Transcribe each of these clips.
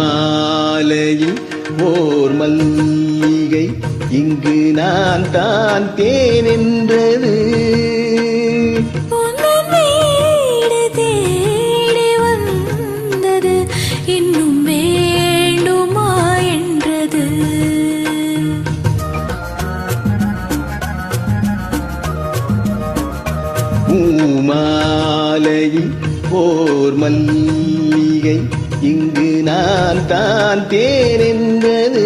பூமாலையில் ஓர் மல்லிகை இங்கு நான் தான் தேன் என்றது. இன்னும் வேண்டுமா என்றது. பூமாலையில் ஓர் மல்லிகை இங்கு நான் தான் தேன் என்றது.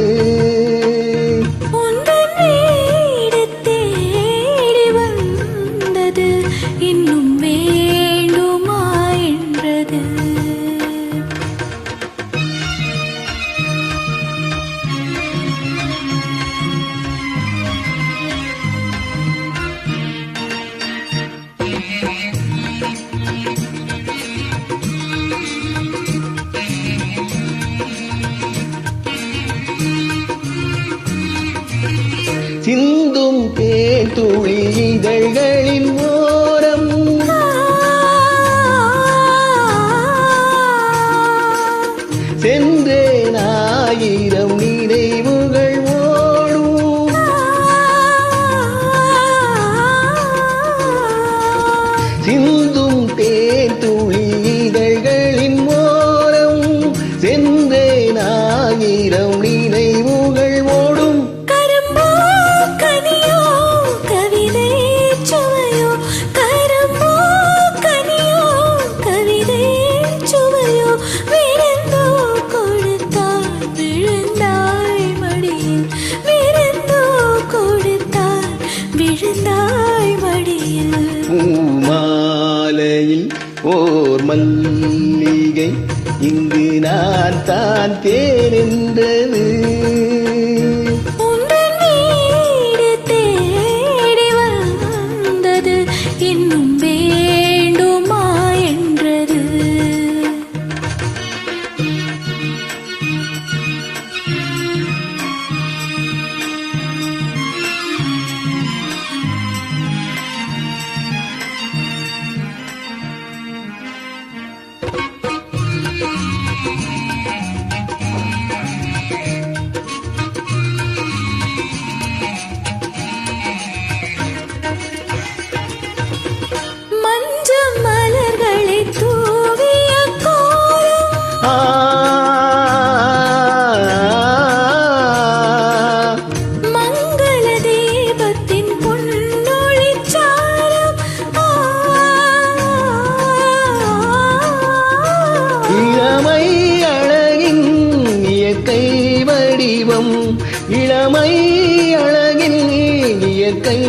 தேடி வந்தது இன்னும் வேண்டுமா என்றது. சிந்தும் தேத்துளி இதழ்களின் ஓரம் சென்றேன் ஆயிரம் நினைவுகள் ஓடும். சிந்தும் தேத்துளி இதழ்களின் ஓரம் சென்றேன் ஆயிரம் நினைவுகள் ஓடும். பூமாலையில் ஓர் மல்லிகை இங்கு நான் தான் தேன் என்றது. தேடி வந்தது இன்னும் வேண்டுமா என்றது. இளமை அழகின் இயற்கை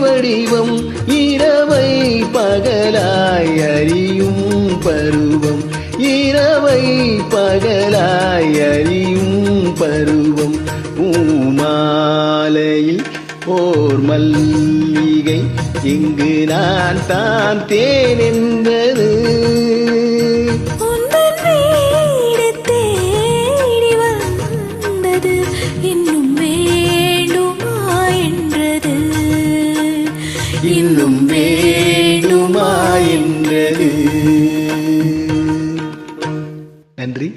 வடிவம் இரவை பகலாய் அறியும் பருவம். இரவை பகலாய் அறியும் பருவம். பூமாலையில் ஓர் மல்லிகை இங்கு நான் தான் தேன் என்றது. இன்னும் வேண்டுமா என்றது. இன்னும் வேண்டுமா என்றது. நன்றி.